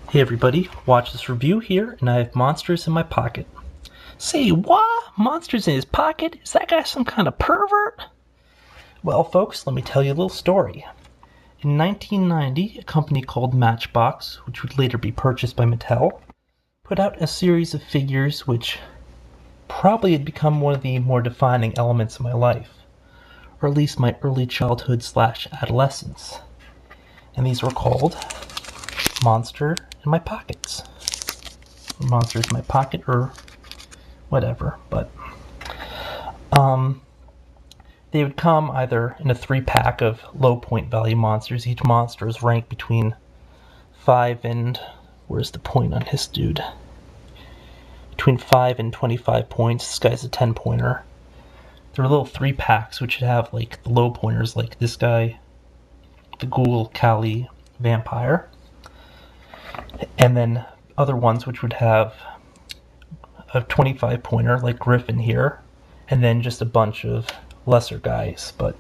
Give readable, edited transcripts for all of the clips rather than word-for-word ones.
Hey everybody, watch this review here, and I have monsters in my pocket. Say what? Monsters in his pocket? Is that guy some kind of pervert? Well folks, let me tell you a little story. In 1990, a company called Matchbox, which would later be purchased by Mattel, put out a series of figures which probably had become one of the more defining elements of my life, or at least my early childhood / adolescence. And these were called Monster in My Pockets. Monsters in My Pocket, or whatever, but they would come either in a 3-pack of low point value monsters. Each monster is ranked between 5 and, where's the point on his dude? Between 5 and 25 points. This guy's a 10-pointer. There are little 3-packs which would have like the low pointers, like this guy, the Ghoul, Kali, Vampire. And then other ones which would have a 25-pointer like Griffin here, and then just a bunch of lesser guys, but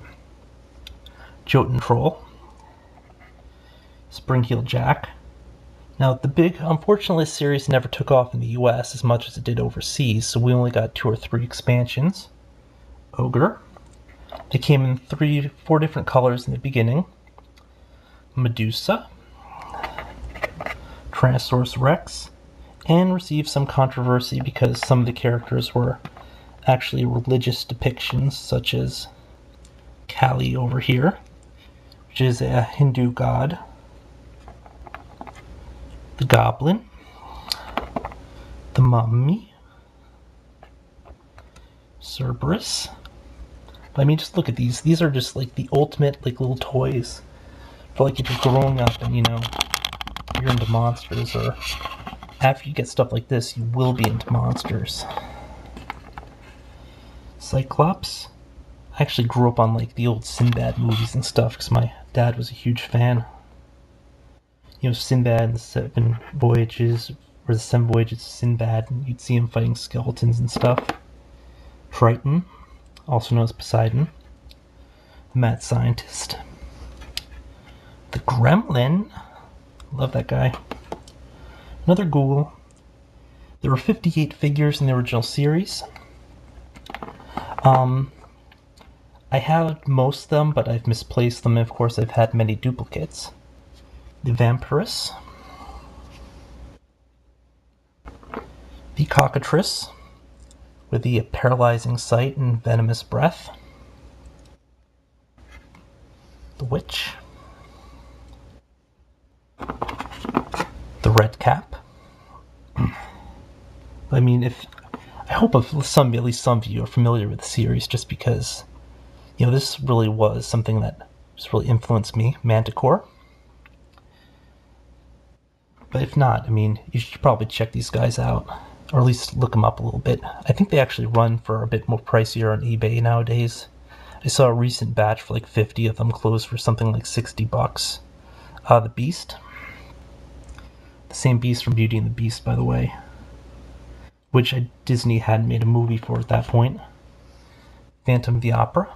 Jotun Troll, Springheel Jack. Now unfortunately this series never took off in the US as much as it did overseas, so we only got 2 or 3 expansions. Ogre. They came in 4 different colors in the beginning. Medusa. Tyrannosaurus Rex, and received some controversy because some of the characters were actually religious depictions, such as Kali over here, which is a Hindu god, the Goblin, the Mummy, Cerberus. But I mean, just look at these. These are just like the ultimate like little toys for like if you're growing up and you're into monsters, or after you get stuff like this, you will be into monsters. Cyclops. I actually grew up on like the old Sinbad movies and stuff because my dad was a huge fan. Sinbad and the 7 Voyages, or the 7 Voyages of Sinbad, and you'd see him fighting skeletons and stuff. Triton, also known as Poseidon. The Mad Scientist. The Gremlin. Love that guy. Another Ghoul. There were 58 figures in the original series. I have most of them, but I've misplaced them, and of course I've had many duplicates. The Vampiress. The Cockatrice, with the paralyzing sight and venomous breath. The Witch. The Red Cap. I mean, I hope at least some of you are familiar with the series, just because this really was something that just really influenced me. Manticore. But if not, I mean, you should probably check these guys out, or at least look them up a little bit. I think they actually run for a bit more pricier on eBay nowadays. I saw a recent batch for like 50 of them close for something like $60. The Beast. The same Beast from Beauty and the Beast, by the way, which Disney hadn't made a movie for at that point. Phantom of the Opera.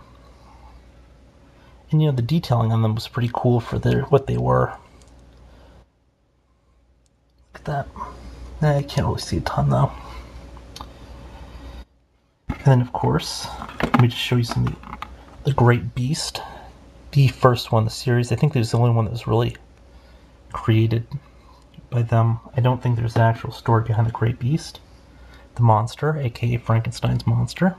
And the detailing on them was pretty cool for what they were. Look at that. I can't really see a ton though. And then of course, let me just show you some of the Great Beast. The first one in the series. I think it was the only one that was really created by them. I don't think there's an actual story behind the Great Beast. The Monster, aka Frankenstein's monster.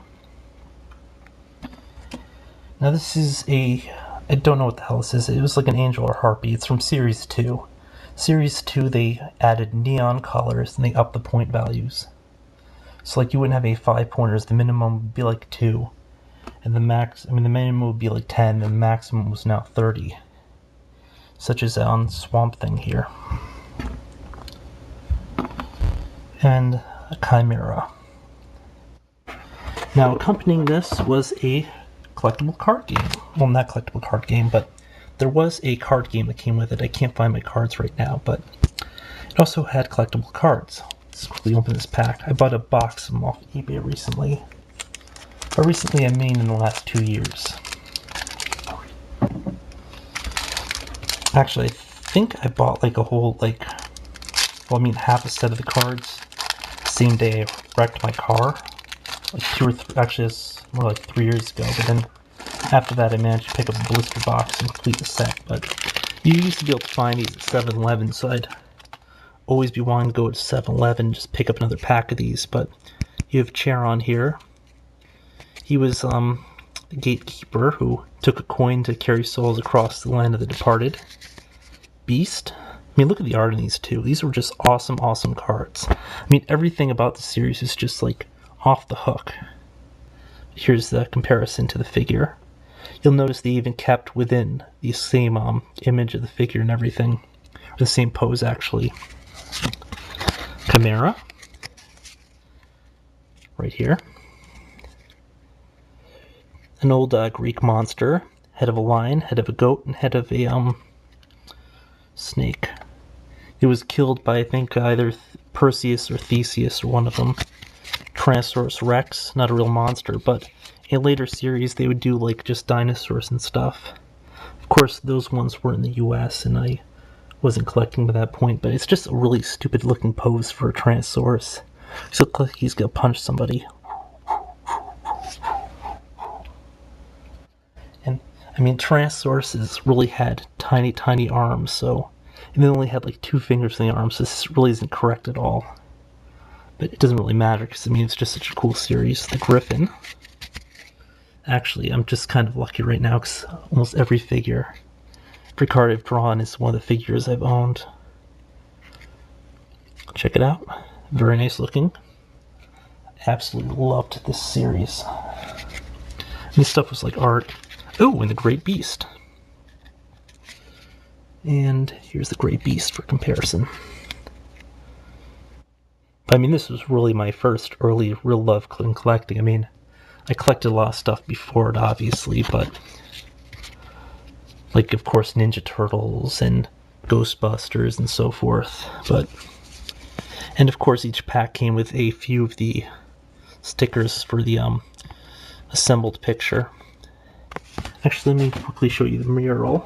Now this is I don't know what the hell this is. It was like an angel or harpy. It's from Series 2. Series 2, they added neon colors and they upped the point values. So like you wouldn't have 5 pointers, the minimum would be like 2. And the minimum would be like 10, and the maximum was now 30. Such as on Swamp Thing here. And a Chimera. Now accompanying this was a collectible card game. Well, not collectible card game, but there was a card game that came with it. I can't find my cards right now, but it also had collectible cards. Let's quickly open this pack. I bought a box of them off eBay recently. But recently I mean in the last 2 years. Actually, I think I bought like a whole well, I mean half a set of the cards. Same day I wrecked my car. Like 2 or 3, actually it's more like 3 years ago, but then after that I managed to pick up a blister box and complete the set. But you used to be able to find these at 7-Eleven, so I'd always be wanting to go to 7-Eleven and just pick up another pack of these. But you have Charon here. He was the gatekeeper who took a coin to carry souls across the land of the departed. Beast. I mean, look at the art in these two. These were just awesome, awesome cards. I mean, everything about the series is just like off the hook. Here's the comparison to the figure. You'll notice they even kept within the same image of the figure and everything. Or the same pose, actually. Chimera. Right here. An old Greek monster. Head of a lion, head of a goat, and head of a snake. It was killed by, I think, either Perseus or Theseus or one of them. Tyrannosaurus Rex, not a real monster, but in a later series they would do like just dinosaurs and stuff. Of course, those ones were in the US and I wasn't collecting by that point, but it's just a really stupid looking pose for a Tyrannosaurus. He looks like he's gonna punch somebody. And I mean, Tyrannosauruses really had tiny, tiny arms, so, and they only had like 2 fingers in the arms, so this really isn't correct at all. But it doesn't really matter, because I mean, it's just such a cool series. The Griffin. Actually, I'm just kind of lucky right now, because almost every figure, every card I've drawn is one of the figures I've owned. Check it out. Very nice looking. Absolutely loved this series. And this stuff was like art. Oh, and the Great Beast. And here's the Great Beast for comparison. I mean, this was really my first early real love in collecting. I mean, I collected a lot of stuff before it, obviously, but like, of course, Ninja Turtles and Ghostbusters and so forth. But, and of course, each pack came with a few of the stickers for the assembled picture. Actually, let me quickly show you the mural.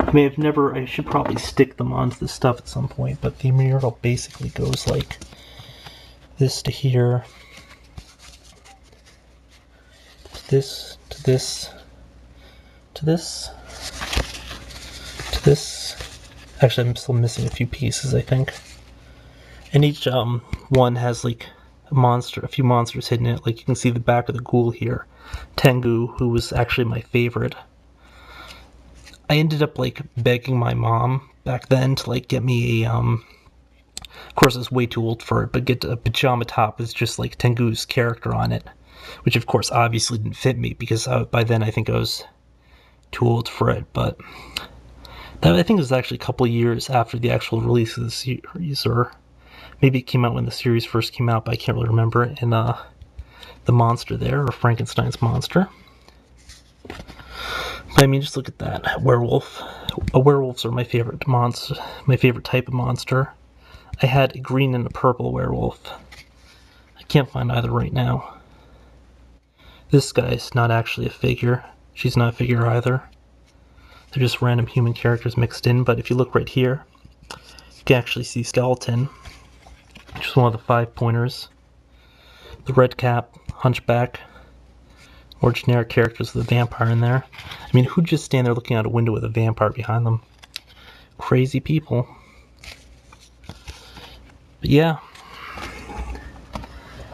I should probably stick them onto the stuff at some point, but the mural basically goes like this to here, to this, to this, to this, to this. Actually, I'm still missing a few pieces, I think. And each one has like a few monsters hidden in it. Like you can see the back of the ghoul here, Tengu, who was actually my favorite. I ended up like begging my mom back then to like get me a of course I was way too old for it, but get a pajama top with just like Tengu's character on it, which of course obviously didn't fit me because by then I think I was too old for it. But that, I think it was actually a couple of years after the actual release of the series, or maybe it came out when the series first came out, but I can't really remember. And the monster there, or Frankenstein's monster. I mean, just look at that. Werewolf. Werewolves are my favorite monster, my favorite type of monster. I had a green and a purple werewolf. I can't find either right now. This guy's not actually a figure. She's not a figure either. They're just random human characters mixed in, but if you look right here, you can actually see Skeleton, which is one of the 5 pointers. The red cap, Hunchback, more generic characters with a vampire in there. I mean, who'd just stand there looking out a window with a vampire behind them? Crazy people. But yeah.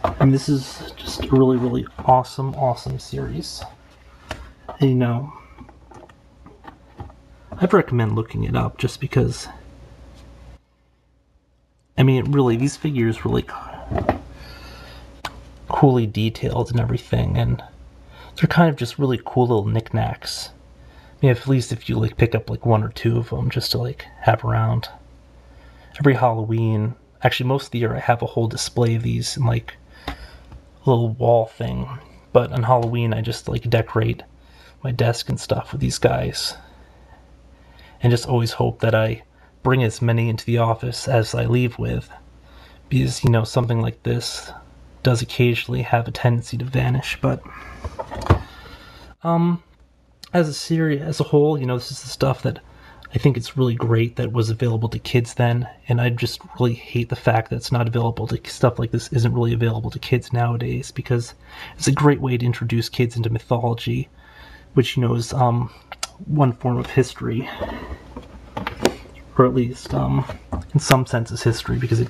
I mean, this is just a really, really awesome, awesome series. And, you know, I'd recommend looking it up just because, I mean, really, these figures were like coolly detailed and everything, and they're kind of just really cool little knickknacks. I mean, at least if you like pick up like 1 or 2 of them just to like have around. Every Halloween, actually most of the year, I have a whole display of these in like a little wall thing. But on Halloween, I just like decorate my desk and stuff with these guys. And just always hope that I bring as many into the office as I leave with. Because, you know, something like this does occasionally have a tendency to vanish, but as a series, as a whole, you know, this is the stuff that I think it's really great that it was available to kids then, and I just really hate the fact that it's not available to stuff like this isn't really available to kids nowadays, because it's a great way to introduce kids into mythology, which is one form of history, or at least in some senses history, because it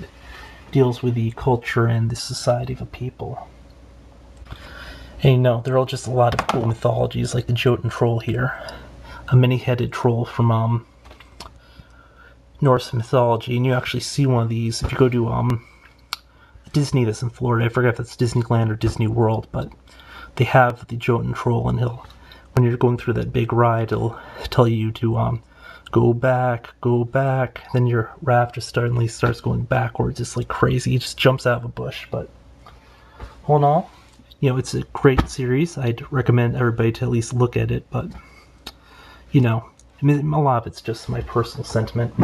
deals with the culture and the society of a people. And there are just a lot of cool mythologies, like the Jotun troll here, a many-headed troll from Norse mythology, and you actually see one of these if you go to Disney that's in Florida. I forget if that's Disneyland or Disney World, but they have the Jotun troll, and when you're going through that big ride, it'll tell you to go back, go back. Then your raft just suddenly starts going backwards. It's like crazy. It just jumps out of a bush. But all in all, it's a great series. I'd recommend everybody to at least look at it. But a lot of it's just my personal sentiment.